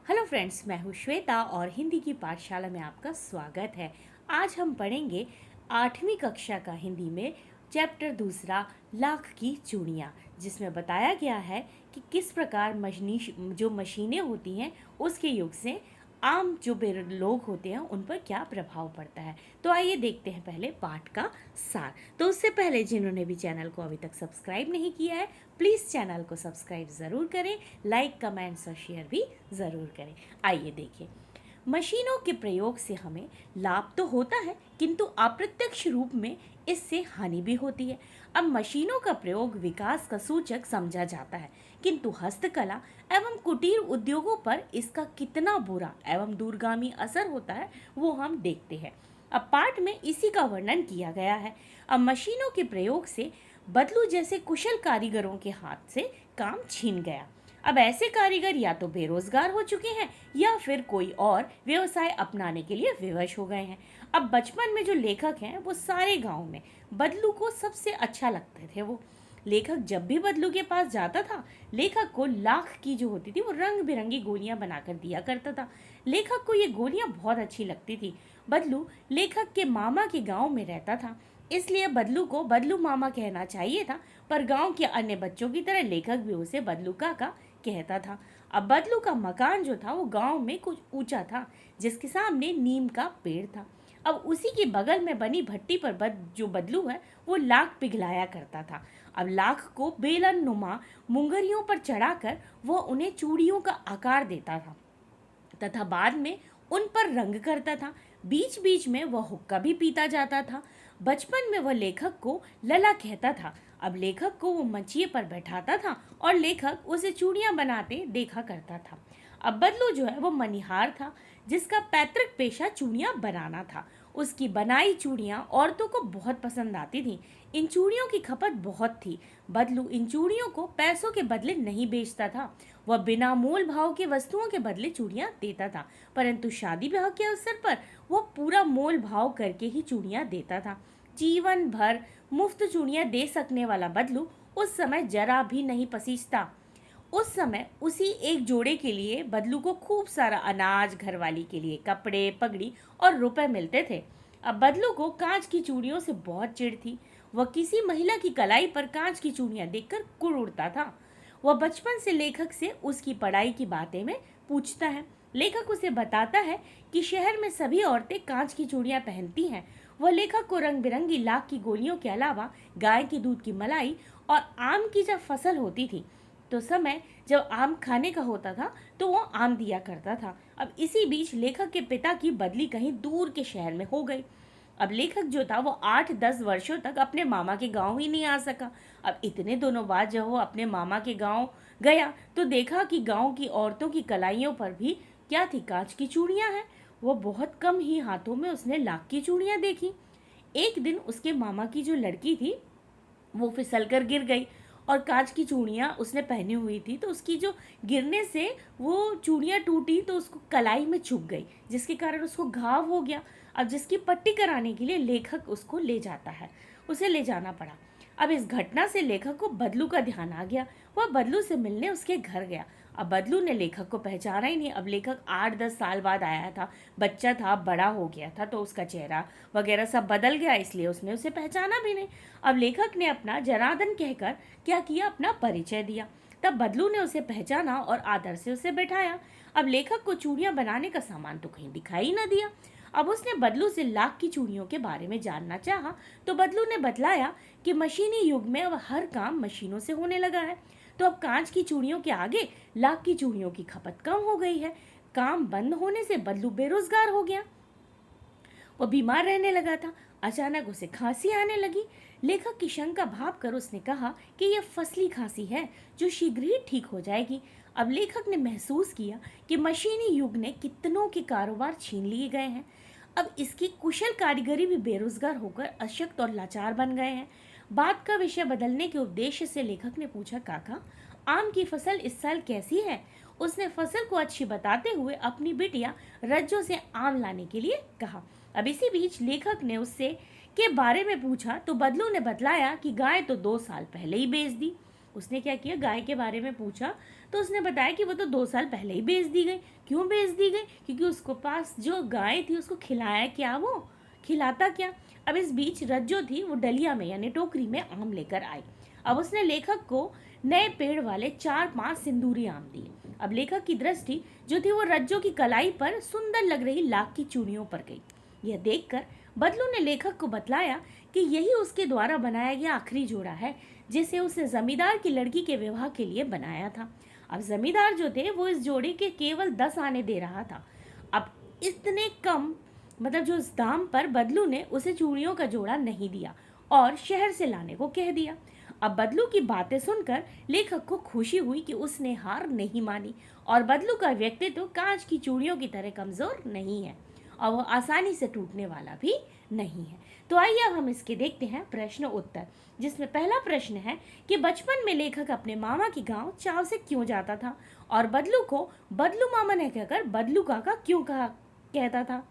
Hello friends, मैं हूँ श्वेता और हिंदी की पाठशाला में आपका स्वागत है। आज हम पढ़ेंगे 8वीं कक्षा का हिंदी में चैप्टर दूसरा, लाख की चूड़ियाँ, जिसमें बताया गया है कि किस प्रकार जो मशीनें होती हैं उसके युग से आम जो लोग होते हैं उन पर क्या प्रभाव पड़ता है। तो आइए देखते हैं पहले पाठ का सार। तो उससे पहले जिन्होंने भी चैनल को अभी तक सब्सक्राइब नहीं किया है, प्लीज़ चैनल को सब्सक्राइब ज़रूर करें, लाइक कमेंट्स और शेयर भी ज़रूर करें। आइए देखिए, मशीनों के प्रयोग से हमें लाभ तो होता है, किंतु अप्रत्यक्ष रूप में इससे हानि भी होती है। अब मशीनों का प्रयोग विकास का सूचक समझा जाता है, किंतु हस्तकला एवं कुटीर उद्योगों पर इसका कितना बुरा एवं दूरगामी असर होता है वो हम देखते हैं। अब पाठ में इसी का वर्णन किया गया है। अब मशीनों के प्रयोग से बदलू जैसे कुशल कारीगरों के हाथ से काम छीन गया। अब ऐसे कारीगर या तो बेरोजगार हो चुके हैं या फिर कोई और व्यवसाय अपनाने के लिए विवश हो गए हैं। अब बचपन में जो लेखक हैं वो सारे गांव में बदलू को सबसे अच्छा लगते थे। वो लेखक जब भी बदलू के पास जाता था, लेखक को लाख की जो होती थी वो रंग बिरंगी गोलियां बनाकर दिया करता था। लेखक को ये गोलियां बहुत अच्छी लगती थी। बदलू लेखक के मामा के गांव में रहता था, इसलिए बदलू को बदलू मामा कहना चाहिए था, पर गांव के अन्य बच्चों की तरह लेखक भी उसे बदलू काका कहता था। अब बदलू का मकान जो था वो गांव में कुछ ऊंचा था, जिसके सामने नीम का पेड़ था। अब उसी के बगल में बनी भट्टी पर जो बदलू है वो लाख पिघलाया करता था। अब लाख को बेलन नुमा मुंगरियों पर चढ़ाकर वह उन्हें चूड़ियों का आकार देता था तथा बाद में उन पर रंग करता था। बीच बीच में वह हुक्का भी पीता जाता था। बचपन में वह लेखक को लला कहता था। अब लेखक को वो मंचिए पर बैठाता था और लेखक उसे चूड़ियां बनाते देखा करता था। अब बदलू जो है वो मनिहार था, जिसका पैतृक पेशा चूड़ियां बनाना था। उसकी बनाई चूड़ियां औरतों को बहुत पसंद आती थीं। इन चूड़ियों की खपत बहुत थी। बदलू इन चूड़ियों को पैसों के बदले नहीं बेचता था, वह बिना मोल भाव के वस्तुओं के बदले चूड़ियां देता था। परंतु शादी ब्याह के अवसर पर वह पूरा मोल भाव करके ही चूड़ियां देता था। जीवन भर मुफ्त चूड़ियां दे सकने वाला बदलू उस समय जरा भी नहीं पसीजता। उस समय उसी एक जोड़े के लिए बदलू को खूब सारा अनाज, घरवाली के लिए कपड़े, पगड़ी और रुपए मिलते थे। अब बदलू को कांच की चूड़ियों से बहुत चिढ़ थी। वह किसी महिला की कलाई पर कांच की चूड़ियां देखकर कुड़ उड़ता था। वह बचपन से लेखक से उसकी पढ़ाई की बातें में पूछता है। लेखक उसे बताता है कि शहर में सभी औरतें कांच की चूड़ियां पहनती हैं। वह लेखक को रंग बिरंगी लाख की गोलियों के अलावा गाय के दूध की मलाई और आम की जब फसल होती थी तो समय जब आम खाने का होता था तो वो आम दिया करता था। अब इसी बीच लेखक के पिता की बदली कहीं दूर के शहर में हो गई। अब लेखक जो था वो 8-10 वर्षों तक अपने मामा के गांव ही नहीं आ सका। अब इतने दोनों बाद जब वो अपने मामा के गांव गया तो देखा कि गांव की औरतों की कलाइयों पर भी क्या थी, कांच की चूड़ियां हैं। वो बहुत कम ही हाथों में उसने लाख की चूड़ियां देखी। एक दिन उसके मामा की जो लड़की थी वो फिसल कर गिर गई और कांच की चूड़ियाँ उसने पहनी हुई थी, तो उसकी जो गिरने से वो चूड़ियाँ टूटी तो उसको कलाई में चुभ गई, जिसके कारण उसको घाव हो गया। अब जिसकी पट्टी कराने के लिए लेखक उसको ले जाता है, उसे ले जाना पड़ा। अब इस घटना से लेखक को बदलू का ध्यान आ गया। वह बदलू से मिलने उसके घर गया। अब बदलू ने लेखक को पहचाना ही नहीं। अब लेखक 8-10 साल बाद आया था, बच्चा था, बड़ा हो गया था, तो उसका चेहरा वगैरह सब बदल गया, इसलिए उसने उसे पहचाना भी नहीं। अब लेखक ने अपना जनार्दन कहकर क्या किया, अपना परिचय दिया। तब बदलू ने उसे पहचाना और आदर से उसे बैठाया। अब लेखक को चूड़ियां बनाने का सामान तो कहीं दिखाई न दिया। अब उसने बदलू से लाख की चूड़ियों के बारे में जानना चाहा, तो बदलू ने बतलाया कि मशीनी युग में अब हर काम मशीनों से होने लगा है, तो अब कांच की चूड़ियों के आगे लाख की चूड़ियों की खपत कम हो गई है। काम बंद होने से बदलू बेरोजगार हो गया। वो बीमार रहने लगा था। अचानक उसे खांसी आने लगी। लेखक की शंका भाप कर उसने कहा कि यह फसली खांसी है जो शीघ्र ही ठीक हो जाएगी। अब लेखक ने महसूस किया कि मशीनी युग ने कितनों के कारोबार छीन लिए गए हैं। अब इसकी कुशल कारीगरी भी बेरोजगार होकर अशक्त और लाचार बन गए हैं। बात का विषय बदलने के उद्देश्य से लेखक ने पूछा, काका, आम की फसल इस साल कैसी है? उसने फसल को अच्छी बताते हुए अपनी बिटिया रज्जो से आम लाने के लिए कहा। अब इसी बीच लेखक ने उससे के बारे में पूछा तो बदलू ने बतलाया कि गाय तो 2 साल पहले ही बेच दी। उसने क्या किया, गाय के बारे में पूछा तो उसने बताया कि वो तो 2 साल पहले ही बेच दी गई। क्यों बेच दी गई? क्योंकि उसको पास जो गाय थी उसको खिलाया क्या, वो खिलाता क्या। अब इस बीच रज्जो थी वो डलिया में यानी टोकरी में आम लेकर आई। अब उसने लेखक को नए पेड़ वाले 4-5 सिंदूरी आम दिए। अब लेखक की दृष्टि जो थी वो रज्जो की कलाई पर सुंदर लग रही लाख की चूड़ियों पर गई। यह देखकर बदलू ने लेखक को बतलाया कि यही उसके द्वारा बनाया गया आखिरी जोड़ा है जिसे उसने जमींदार की लड़की के विवाह के लिए बनाया था। अब जमींदार जो थे वो इस जोड़े के केवल 10 आने दे रहा था। अब इतने कम मतलब जो इस दाम पर बदलू ने उसे चूड़ियों का जोड़ा नहीं दिया और शहर से लाने को कह दिया। अब बदलू की बातें सुनकर लेखक को खुशी हुई कि उसने हार नहीं मानी और बदलू का व्यक्तित्व कांच की चूड़ियों की तरह कमजोर नहीं है और वो आसानी से टूटने वाला भी नहीं है। तो आइए अब हम इसके देखते हैं प्रश्न उत्तर, जिसमें पहला प्रश्न है कि बचपन में लेखक अपने मामा के गांव चाव से क्यों जाता था और बदलू को बदलू मामा ने कहकर बदलू काका क्यों कहा कहता था।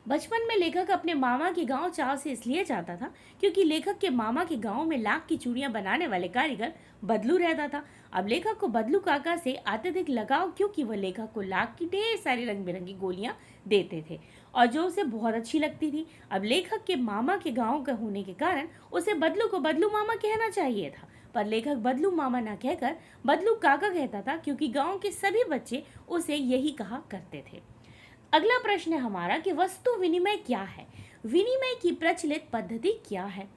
बचपन में लेखक अपने मामा के गांव चाव से इसलिए जाता था क्योंकि लेखक के मामा के गांव में लाख की चूड़ियां बनाने वाले कारीगर बदलू रहता था। अब लेखक को बदलू काका से अत्यधिक लगाव क्योंकि वह लेखक को लाख की ढेर सारी रंग बिरंगी गोलियां देते थे और जो उसे बहुत अच्छी लगती थी। अब लेखक के मामा के गांव का होने के कारण उसे बदलू को बदलू मामा कहना चाहिए था, पर लेखक बदलू मामा न कहकर बदलू काका कहता था क्योंकि गांव के सभी बच्चे उसे यही कहा करते थे। अगला प्रश्न है हमारा कि वस्तु विनिमय क्या है, विनिमय की प्रचलित पद्धति क्या है।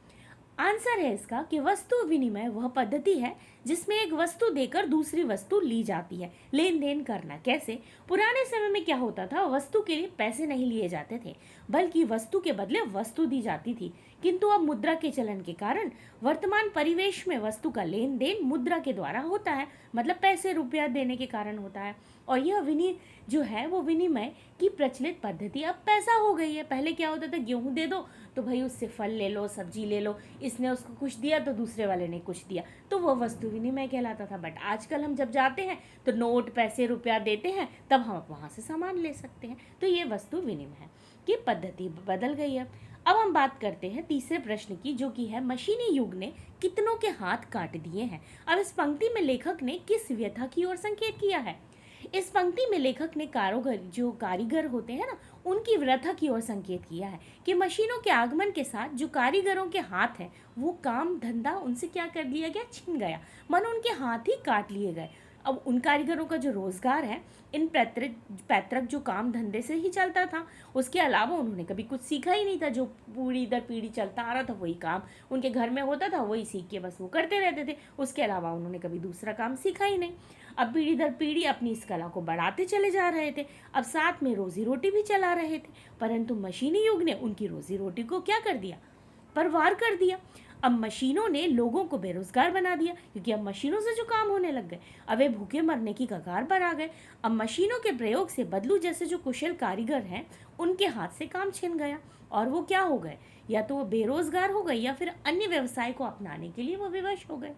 आंसर है इसका कि वस्तु विनिमय वह पद्धति है जिसमें एक वस्तु देकर दूसरी वस्तु ली जाती है। लेन देन करना कैसे? पुराने समय में क्या होता था, वस्तु के लिए पैसे नहीं लिए जाते थे बल्कि वस्तु के बदले वस्तु दी जाती थी, किंतु अब मुद्रा के चलन के कारण वर्तमान परिवेश में वस्तु का लेन देन मुद्रा के द्वारा होता है, मतलब पैसे रुपया देने के कारण होता है। और यह जो है वो विनिमय की प्रचलित पद्धति अब पैसा हो गई है। पहले क्या होता था, गेहूं दे दो तो भाई उससे फल ले लो, सब्जी ले लो, इसने उसको कुछ दिया तो दूसरे वाले ने कुछ दिया, तो वो वस्तु विनिमय कहलाता था। बट आजकल हम जब जाते हैं तो नोट पैसे रुपया देते हैं तब हम वहाँ से सामान ले सकते हैं, तो ये वस्तु विनिमय की पद्धति बदल गई है। अब हम बात करते हैं तीसरे प्रश्न की, जो कि है मशीनी युग ने कितनों के हाथ काट दिए हैं। अब इस पंक्ति में लेखक ने किस व्यथा की ओर संकेत किया है? इस पंक्ति में लेखक ने जो कारीगर होते हैं ना, उनकी व्यथा की ओर संकेत किया है कि मशीनों के आगमन के साथ जो कारीगरों के हाथ हैं वो काम धंधा उनसे क्या कर लिया गया, छिन गया, मन उनके हाथ ही काट लिए गए। अब उन कारीगरों का जो रोजगार है इन पैतृक जो काम धंधे से ही चलता था, उसके अलावा उन्होंने कभी कुछ सीखा ही नहीं था। जो पीढ़ी दर पीढ़ी चलता आ रहा था वही काम उनके घर में होता था, वही सीख के बस वो करते रहते थे, उसके अलावा उन्होंने कभी दूसरा काम सीखा ही नहीं। अब पीढ़ी दर पीढ़ी अपनी इस कला को बढ़ाते चले जा रहे थे, अब साथ में रोजी रोटी भी चला रहे थे, परंतु मशीनी युग ने उनकी रोजी रोटी को क्या कर दिया, परवार कर दिया। अब मशीनों ने लोगों को बेरोजगार बना दिया क्योंकि अब मशीनों से जो काम होने लग गए, अब वे भूखे मरने की कगार पर आ गए। अब मशीनों के प्रयोग से बदलू जैसे जो कुशल कारीगर हैं उनके हाथ से काम छिन गया और वो क्या हो गए, या तो वो बेरोजगार हो गए या फिर अन्य व्यवसाय को अपनाने के लिए वो विवश हो गए।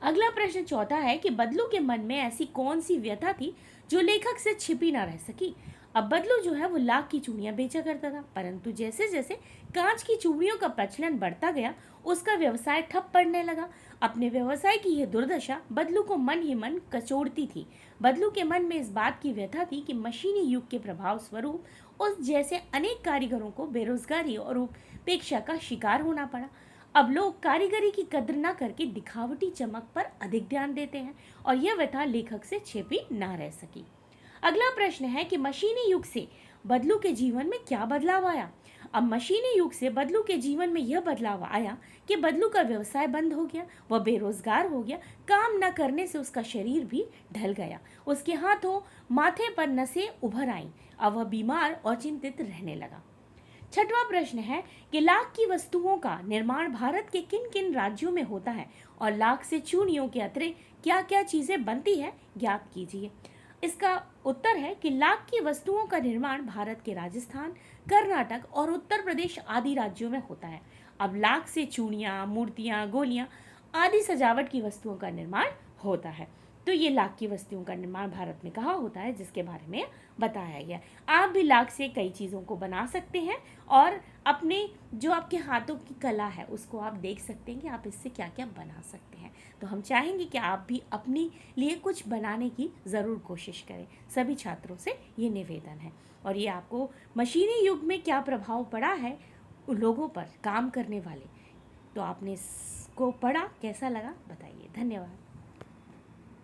अगला प्रश्न चौथा है कि बदलू के मन में ऐसी कौन सी व्यथा थी जो लेखक से छिपी ना रह सकी। अब बदलू जो है वो लाख की चूड़ियां बेचा करता था, परंतु जैसे जैसे कांच की चूड़ियों का प्रचलन बढ़ता गया उसका व्यवसाय ठप पड़ने लगा। अपने व्यवसाय की यह दुर्दशा बदलू को मन ही मन कचोड़ती थी। बदलू के मन में इस बात की व्यथा थी कि मशीनी युग के प्रभाव स्वरूप उस जैसे अनेक कारीगरों को बेरोजगारी और उपेक्षा का शिकार होना पड़ा। अब लोग कारीगरी की कद्र न करके दिखावटी चमक पर अधिक ध्यान देते हैं और यह व्यथा लेखक से छिपी ना रह सकी। अगला प्रश्न है कि मशीनी युग से बदलू के जीवन में क्या बदलाव आया। अब मशीनी युग से बदलू के जीवन में यह बदलाव आया कि बदलू का व्यवसाय बंद हो गया, वह बेरोजगार हो गया, काम न करने से उसका शरीर भी ढल गया, उसके हाथों माथे पर नसें उभर आईं, अब वह बीमार और चिंतित रहने लगा। छठवां प्रश्न है कि लाख की वस्तुओं का निर्माण भारत के किन किन राज्यों में होता है और लाख से चूड़ियों के अतिरिक्त क्या क्या चीजें बनती है, ज्ञात कीजिए। इसका उत्तर है कि लाख की वस्तुओं का निर्माण भारत के राजस्थान, कर्नाटक और उत्तर प्रदेश आदि राज्यों में होता है। अब लाख से चूड़ियाँ, मूर्तियाँ, गोलियाँ आदि सजावट की वस्तुओं का निर्माण होता है। तो ये लाख की वस्तुओं का निर्माण भारत में कहाँ होता है, जिसके बारे में बताया गया। आप भी लाख से कई चीज़ों को बना सकते हैं और अपने जो आपके हाथों की कला है उसको आप देख सकते हैं कि आप इससे क्या क्या बना सकते हैं। तो हम चाहेंगे कि आप भी अपने लिए कुछ बनाने की ज़रूर कोशिश करें। सभी छात्रों से ये निवेदन है। और ये आपको मशीनी युग में क्या प्रभाव पड़ा है उन लोगों पर काम करने वाले, तो आपने इसको पढ़ा, कैसा लगा बताइए। धन्यवाद।